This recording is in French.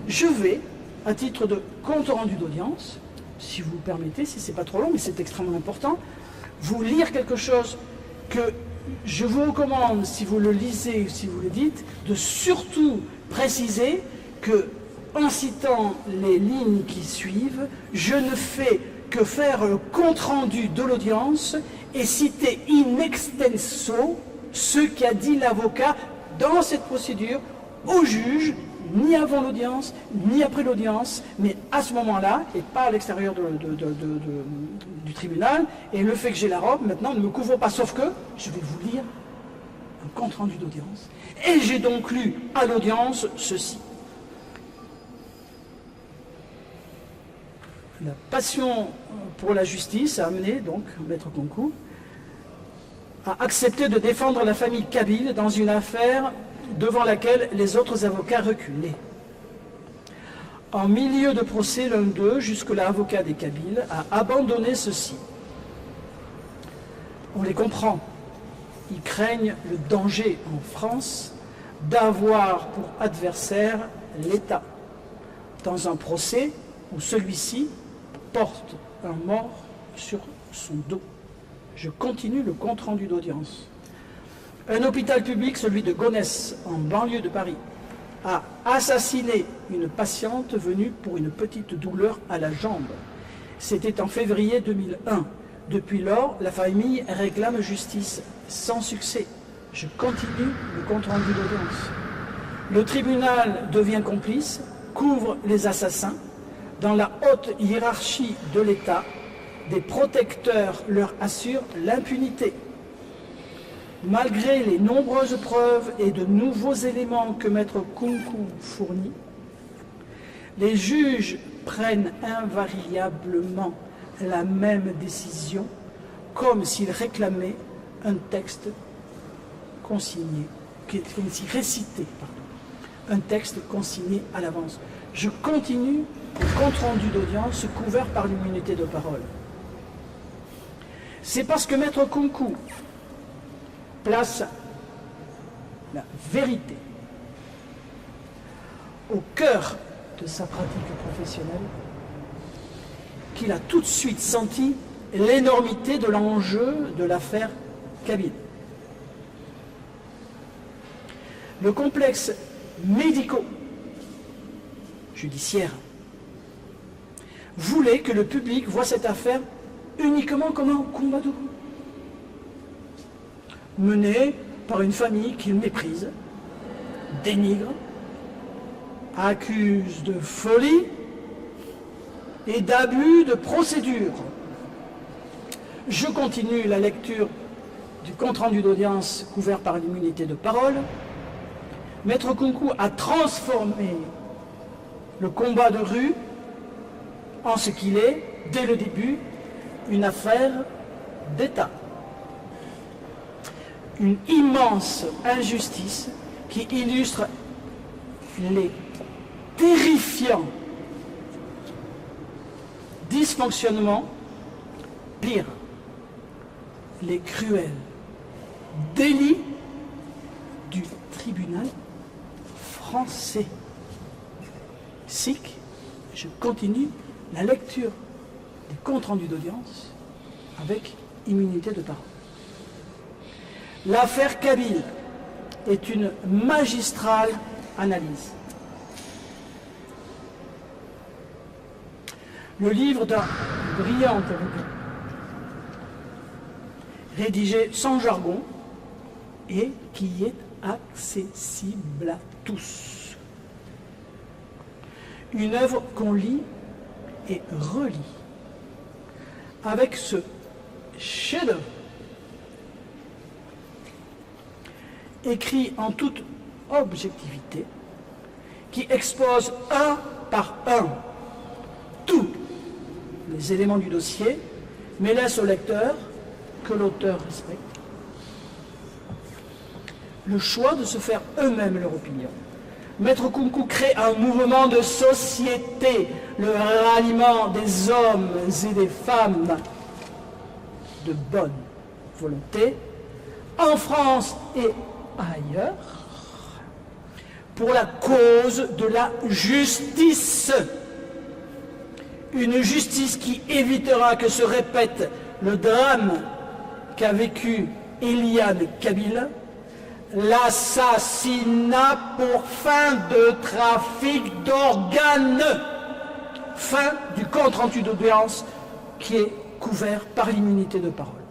Je vais, à titre de compte rendu d'audience, si vous le permettez, si c'est pas trop long, mais c'est extrêmement important, vous lire quelque chose que je vous recommande, si vous le lisez, si vous le dites, de surtout préciser que, en citant les lignes qui suivent, je ne fais que faire un compte-rendu de l'audience et citer in extenso ce qu'a dit l'avocat dans cette procédure au juge, ni avant l'audience, ni après l'audience, mais à ce moment-là, et pas à l'extérieur du tribunal. Et le fait que j'ai la robe, maintenant, ne me couvre pas, sauf que je vais vous lire un compte-rendu d'audience. Et j'ai donc lu à l'audience ceci. La passion pour la justice a amené, donc, Maître Kounkou, à accepter de défendre la famille Kabyle dans une affaire devant laquelle les autres avocats reculaient. En milieu de procès, l'un d'eux, jusque-là avocat des Kabyles, a abandonné ceci. On les comprend. Ils craignent le danger en France d'avoir pour adversaire l'État dans un procès où celui-ci porte un mort sur son dos. Je continue le compte-rendu d'audience. Un hôpital public, celui de Gonesse, en banlieue de Paris, a assassiné une patiente venue pour une petite douleur à la jambe. C'était en février 2001. Depuis lors, la famille réclame justice, sans succès. Je continue le compte-rendu d'audience. Le tribunal devient complice, couvre les assassins. Dans la haute hiérarchie de l'État, des protecteurs leur assurent l'impunité. Malgré les nombreuses preuves et de nouveaux éléments que Maître Kounkou fournit, les juges prennent invariablement la même décision, comme s'ils réclamaient un texte consigné, comme s'ils récitaient, un texte consigné à l'avance. Je continue le compte-rendu d'audience couvert par l'immunité de parole. C'est parce que Maître Kounkou place la vérité au cœur de sa pratique professionnelle qu'il a tout de suite senti l'énormité de l'enjeu de l'affaire Kabyle. Le complexe médico-judiciaire voulait que le public voie cette affaire uniquement comme un combat de rue, mené par une famille qu'il méprise, dénigre, accuse de folie et d'abus de procédure. Je continue la lecture du compte-rendu d'audience couvert par l'immunité de parole. Maître Kounkou a transformé le combat de rue en ce qu'il est, dès le début, une affaire d'État. Une immense injustice qui illustre les terrifiants dysfonctionnements, pire, les cruels délits du tribunal français. SIC, je continue la lecture des comptes rendus d'audience avec immunité de parole. L'affaire Kabyle est une magistrale analyse. Le livre d'un brillant avocat, rédigé sans jargon et qui est accessible à tous. Une œuvre qu'on lit et relit avec ce chef-d'œuvre écrit en toute objectivité qui expose un par un tous les éléments du dossier, mais laisse au lecteur, que l'auteur respecte, le choix de se faire eux-mêmes leur opinion. Maître Kounkou crée un mouvement de société, le ralliement des hommes et des femmes de bonne volonté, en France et ailleurs, pour la cause de la justice. Une justice qui évitera que se répète le drame qu'a vécu Eliane Kabila, l'assassinat pour fin de trafic d'organes, fin du compte rendu d'audience qui est couvert par l'immunité de parole.